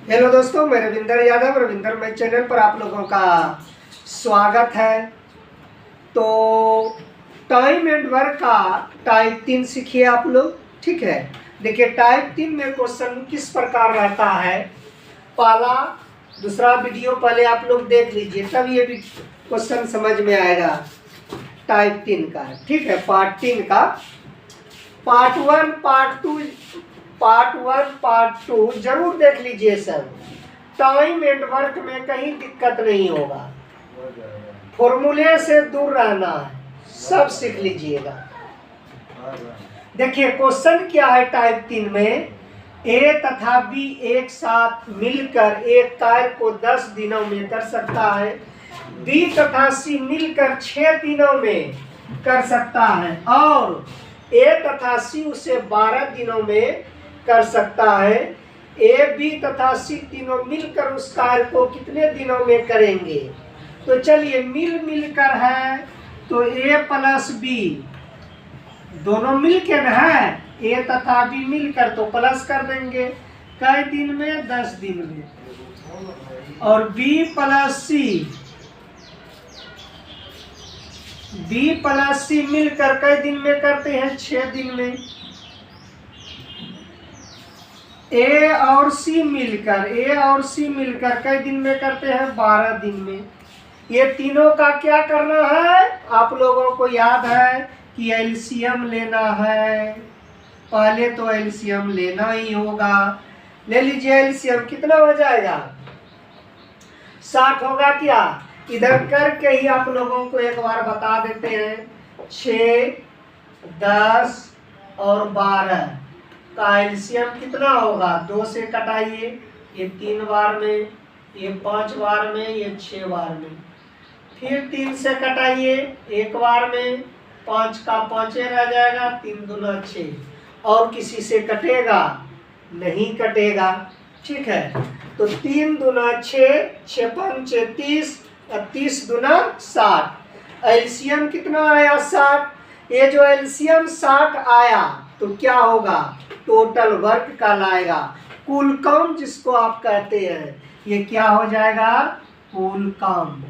Hello दोस्तों, मैं रविंदर यादव। रविंदर मैं चैनल पर आप लोगों का स्वागत है। तो टाइम एंड वर्क का टाइप 3 सीखिए आप लोग। ठीक है, देखिए टाइप 3 में क्वेश्चन किस प्रकार रहता है। पहला दूसरा वीडियो पहले आप लोग देख लीजिए, तब ये भी क्वेश्चन समझ में आएगा। टाइप 3 का, ठीक है, पार्ट 3 का। पार्ट 1 पार्ट 2 जरूर देख लीजिए सब। टाइम एंड वर्क में कहीं दिक्कत नहीं होगा, फॉर्मूले से दूर रहना है, सब सीख लीजिएगा। देखिए क्वेश्चन क्या है टाइप 3 में। ए तथा बी एक साथ मिलकर एक कार्य को 10 दिनों में कर सकता है। बी तथा सी मिलकर 6 दिनों में कर सकता है और ए तथा सी उसे 12 दिनों में कर सकता है। ए बी तथा सी तीनों मिलकर उस कार्य को कितने दिनों में करेंगे। तो चलिए मिलकर है तो ए प्लस बी दोनों मिलकर है, ए तथा बी मिलकर तो प्लस कर देंगे। कई दिन में? 10 दिन में। और बी प्लस सी मिलकर कई दिन में करते हैं? 6 दिन में। ए और सी मिलकर कई दिन में करते हैं? 12 दिन में। ये तीनों का क्या करना है? आप लोगों को याद है कि एलसीएम लेना है। पहले तो एलसीएम लेना ही होगा। ले लीजिए एलसीएम, कितना हो जाएगा? 60 होगा क्या? इधर करके ही आप लोगों को एक बार बता देते हैं। 6, 10 और 12 का एलसीएम कितना होगा? 2 से कटाइए, ये 3 बार में, ये 5 बार में, ये 6 बार में। फिर 3 से कटाइए, 1 बार में, 5 का 5 रह जाएगा, 3 दूना 6। और किसी से कटेगा? नहीं कटेगा। ठीक है, तो 3 दूना 6, 6 5 30 और 30 दूना 60। एलसीएम कितना आया? 60। ये जो एलसीएम 60 आया तो क्या होगा? टोटल वर्क का लाएगा, कुल काम जिसको आप कहते हैं। ये क्या हो जाएगा? कुल काम,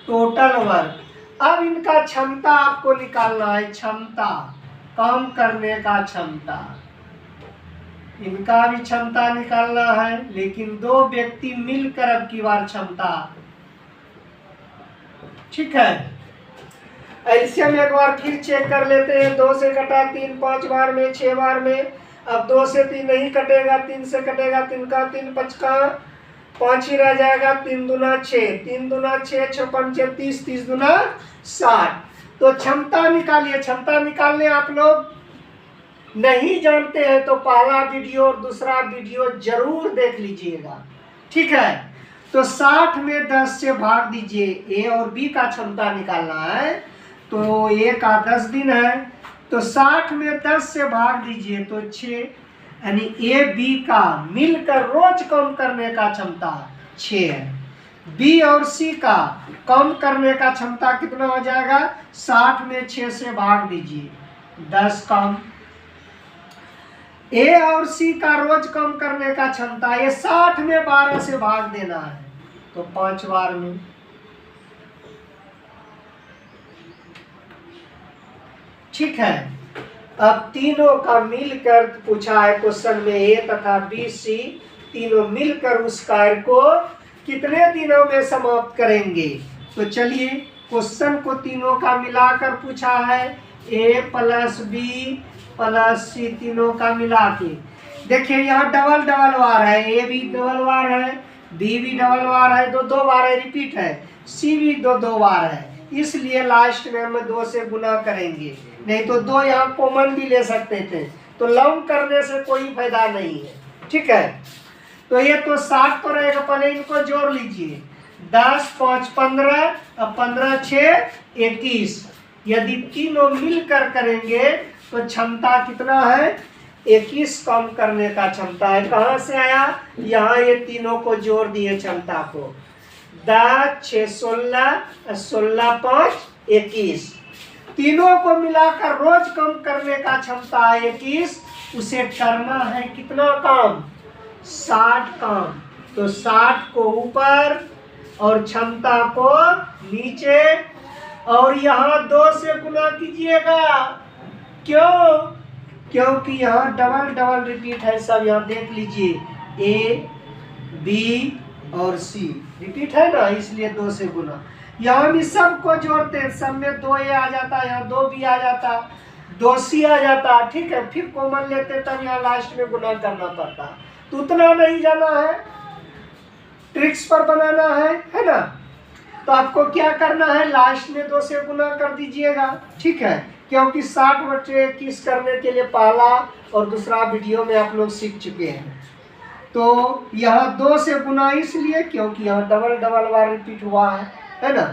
टोटल वर्क। अब इनका क्षमता आपको निकालना है, क्षमता, काम करने का क्षमता। इनका भी क्षमता निकालना है, लेकिन 2 व्यक्ति मिलकर अब की बार क्षमता। ठीक है, एलसीएम एक बार फिर चेक कर लेते हैं। 2 से कटा 3, 5 बार में, 6 बार में। अब 2 से 3 नहीं कटेगा, 3 से कटेगा, 3 का 3 5 का 5 ही रह जाएगा। 3 दूना 6, 3 दूना 6, 6 5 30, 30 दूना 60। तो क्षमता निकालिए। क्षमता निकालने आप लोग नहीं जानते हैं तो पहला वीडियो और दूसरा वीडियो जरूर देख लीजिएगा। ठीक है, तो 60 में 10 से भाग दीजिए। ए और बी का क्षमता निकालना है, तो ए का 10 दिन है, तो 60 में 10 से भाग दीजिए तो 6। यानी ए बी का मिलकर रोज कम करने का क्षमता 6 है। बी और सी का कम करने का क्षमता कितना हो जाएगा? 60 में 6 से भाग दीजिए, 10 कम। ए और सी का रोज कम करने का क्षमता, ये 60 में 12 से भाग देना है, तो 5 बार में। ठीक है, अब तीनों का मिलकर पूछा है क्वेश्चन में। ए तथा बी सी तीनों मिलकर उस कार्य को कितने दिनों में समाप्त करेंगे। तो चलिए क्वेश्चन को तीनों का मिलाकर पूछा है। ए प्लस बी प्लस सी तीनों का मिला के। देखिए यहाँ डबल डबल बार है, ए भी डबल बार है, बी भी डबल बार है, 2 बार है, रिपीट है। सी भी 2 बार है, इसलिए लास्ट में हम 2 से गुना करेंगे। नहीं तो 2 यहाँ कॉमन भी ले सकते थे, तो लॉन्ग करने से कोई फायदा नहीं है। ठीक है, तो ये तो 60 तो रहेगा, पहले इनको जोड़ लीजिए। 10 5 15 और 15 6 21। यदि तीनों मिलकर करेंगे तो क्षमता कितना है? 21 कम करने का क्षमता है। कहाँ से आया? यहाँ ये तीनों को जोड़ दिए क्षमता को। 10 6 16 16 5 21। तीनों को मिलाकर रोज कम करने का क्षमता है 21। उसे करना है कितना काम? 60 काम, तो 60 को ऊपर और क्षमता को नीचे, और यहाँ 2 से गुना कीजिएगा। क्यों? क्योंकि यहाँ डबल डबल रिपीट है सब, यहाँ देख लीजिए ए बी और सी रिपीट है ना, इसलिए 2 से गुना। यहाँ भी सबको जोड़ते हैं, सब में 2a आ जाता, यहाँ 2b आ जाता, 2c आ जाता, ठीक है। फिर कॉमन लेते तब यहाँ लास्ट में गुना करना पड़ता, तो उतना नहीं जाना है, ट्रिक्स पर बनाना है ना। तो आपको क्या करना है, लास्ट में 2 से गुना कर दीजिएगा, ठीक है। क्योंकि 60/21 करने के लिए पहला और दूसरा वीडियो में आप लोग सीख चुके हैं। तो यहाँ 2 से गुना इसलिए क्योंकि यहाँ डबल डबल बार रिपीट हुआ है ना।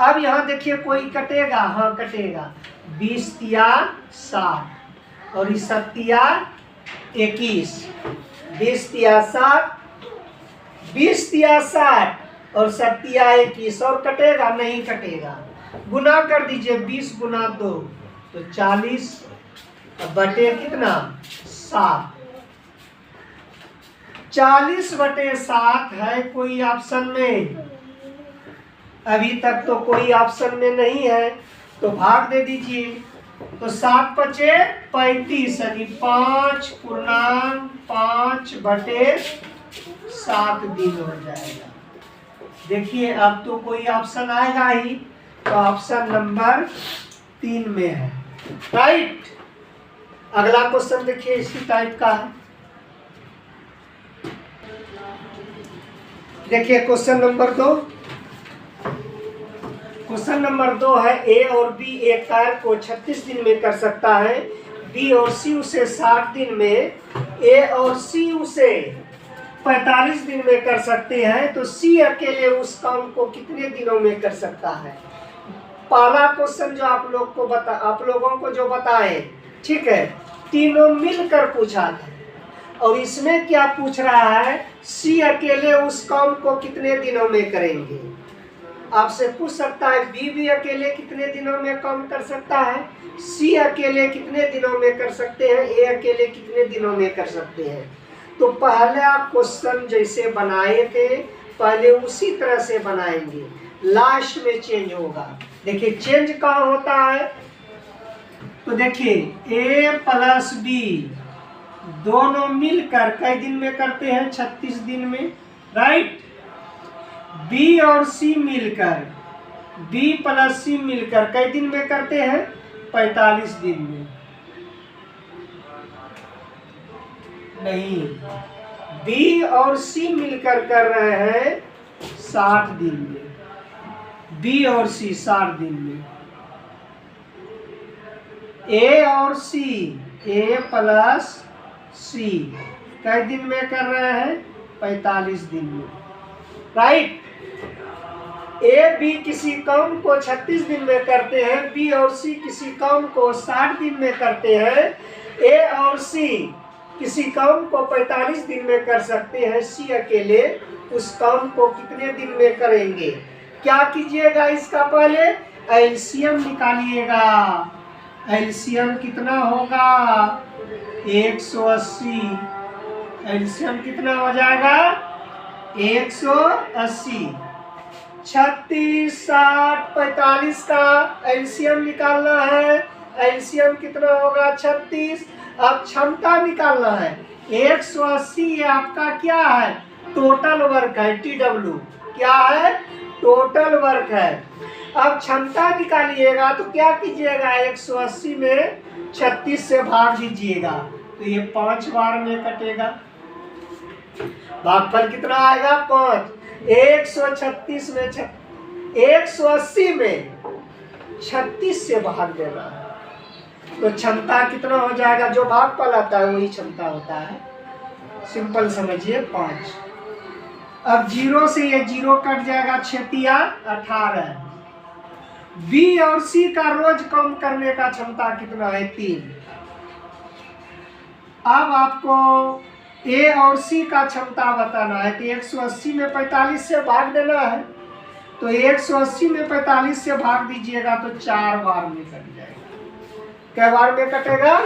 अब यहाँ देखिए कोई कटेगा, हाँ कटेगा। 20 तिया 60 और इस 7 तिया 21, 20 तिया 60, 20 तिया 60 और 7 तिया 21, और कटेगा नहीं कटेगा। गुना कर दीजिए, 20 गुना 2 तो 40 बटे कितना 7, 40/7 है कोई ऑप्शन में? अभी तक तो कोई ऑप्शन में नहीं है, तो भाग दे दीजिए। तो 7 × 5 = 35 यानी 5/7 दिन हो जाएगा। देखिए अब तो कोई ऑप्शन आएगा ही, तो ऑप्शन नंबर 3 में है, राइट। अगला क्वेश्चन देखिए इसी टाइप का है। देखिए क्वेश्चन नंबर 2। क्वेश्चन नंबर 2 है, ए और बी एक कार्य को 36 दिन में कर सकता है, बी और सी उसे 60 दिन में, ए और सी उसे 45 दिन में कर सकते हैं, तो सी अकेले उस काम को कितने दिनों में कर सकता है? पहला क्वेश्चन जो आप लोगों को जो बताए, ठीक है, तीनों मिलकर पूछा था, और इसमें क्या पूछ रहा है, सी अकेले उस काम को कितने दिनों में करेंगे। आपसे पूछ सकता है बी भी अकेले कितने दिनों में काम कर सकता है, सी अकेले कितने दिनों में कर सकते हैं, ए अकेले कितने दिनों में कर सकते हैं। तो पहला क्वेश्चन जैसे बनाए थे पहले उसी तरह से बनाएंगे, लास्ट में चेंज होगा। देखिए चेंज कहाँ होता है, तो देखिए ए प्लस बी दोनों मिलकर कई दिन में करते हैं, 36 दिन में, राइट। बी और सी मिलकर, बी प्लस सी मिलकर कई दिन में करते हैं, 45 दिन में। नहीं, बी और सी मिलकर कर रहे हैं 60 दिन में, बी और सी 60 दिन में। ए और सी, ए प्लस सी कई दिन में कर रहे हैं, 45 दिन में, राइट। ए बी किसी काम को 36 दिन में करते हैं, बी और सी किसी काम को 60 दिन में करते हैं, ए और सी किसी काम को 45 दिन में कर सकते हैं, सी अकेले उस काम को कितने दिन में करेंगे। क्या कीजिएगा, इसका पहले एलसीएम निकालिएगा। एलसीएम कितना होगा, 180। एलसीएम कितना हो जाएगा, 180। 36, 60, 45 का एलसीएम निकालना है। एलसीएम कितना होगा, 36। अब क्षमता निकालना है, 180 ये आपका क्या है, टोटल वर्क है, TW क्या है, टोटल वर्क है। अब क्षमता निकालिएगा तो क्या कीजिएगा, 180 में 36 से भाग दीजिएगा, तो ये 5 बार में कटेगा। भागफल कितना आएगा, 5। 136 में 180 में 36 से भाग देना है, तो क्षमता कितना हो जाएगा, जो भागफल आता है वही क्षमता होता है। सिंपल समझिए 5। अब 0 से ये 0 कट जाएगा, 6 × 18। बी और सी का रोज कम करने का क्षमता कितना है, 3। अब आपको ए और सी का क्षमता बताना है, तो 180 में 45 से भाग देना है, तो 180 में 45 से भाग दीजिएगा तो 4 बार में कट जाएगा। कै बार में कटेगा,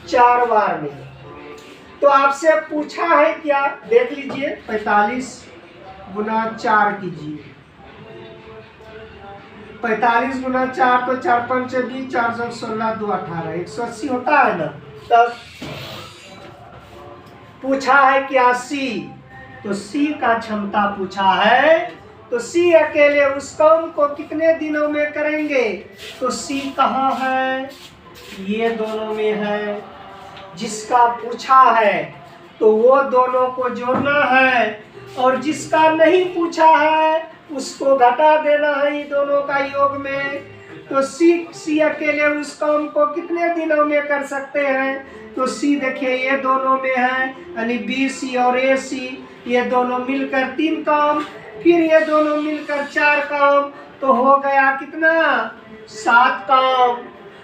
4 बार में। तो आपसे पूछा है क्या, देख लीजिए 45 गुना 4 कीजिए। 45 गुना 4 तो 4 5 20, 4 16 2 18, 180 होता है ना। तब पूछा है क्या सी, तो सी का क्षमता पूछा है, तो सी अकेले उस काम को कितने दिनों में करेंगे, तो सी कहाँ है, ये दोनों में है। जिसका पूछा है तो वो दोनों को जोड़ना है, और जिसका नहीं पूछा है उसको घटा देना है ये दोनों का योग में। तो सी अकेले उस काम को कितने दिनों में कर सकते हैं, तो सी देखिए ये दोनों में है, यानी बी सी और ए सी, ये दोनों मिलकर 3 काम, फिर ये दोनों मिलकर 4 काम, तो हो गया कितना 7 काम।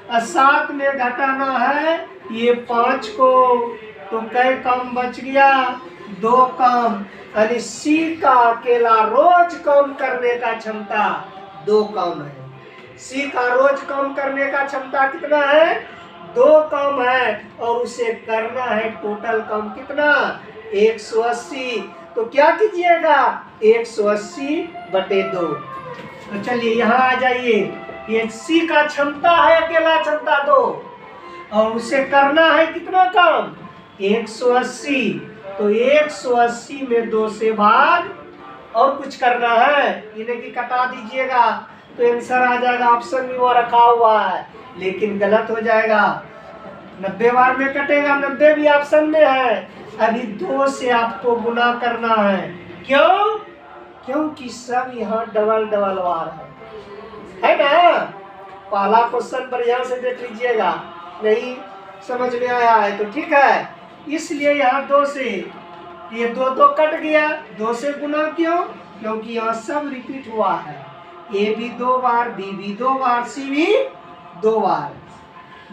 और 7 में घटाना है ये 5 को, तो कई काम बच गया, 2 काम। यानी सी का अकेला रोज काम करने का क्षमता 2 काम है। सी का रोज काम करने का क्षमता कितना है, 2 काम है, और उसे करना है टोटल काम कितना 180। तो क्या कीजिएगा 180/2। तो चलिए यहाँ आ जाइए, ये सी का क्षमता है अकेला क्षमता 2, और उसे करना है कितना काम 180। तो 180 में 2 से भाग, और कुछ करना है इन्हें की कटा दीजिएगा, तो आंसर आ जाएगा। ऑप्शन में वो रखा हुआ है लेकिन गलत हो जाएगा, 90 बार में कटेगा, 90 भी ऑप्शन में है। अभी 2 से आपको गुना करना है, क्यों, क्योंकि सब यहाँ डबल डबल बार है ना। पहला क्वेश्चन बढ़िया से देख लीजिएगा, नहीं समझ में आया है तो ठीक है, इसलिए यहाँ 2 से ये 2 कट गया, 2 से गुना क्यों, क्योंकि यहाँ सब रिपीट हुआ है, ए भी 2 बार, बी भी 2 बार, सी भी 2 बार।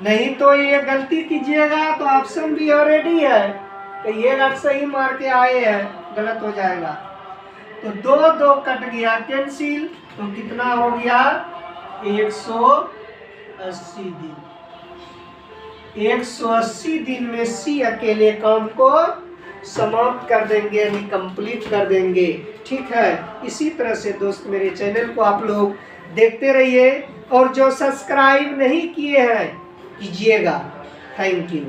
नहीं तो ये गलती कीजिएगा तो ऑप्शन भी ऑलरेडी है, तो ये गलत सही मार के आए हैं, गलत हो जाएगा। तो 2 कट गया कैंसिल, तो कितना हो गया 180 दिन। 180 दिन में सी अकेले काम को समाप्त कर देंगे, यानी कंप्लीट कर देंगे। ठीक है, इसी तरह से दोस्त मेरे चैनल को आप लोग देखते रहिए, और जो सब्सक्राइब नहीं किए हैं कीजिएगा। Thank you.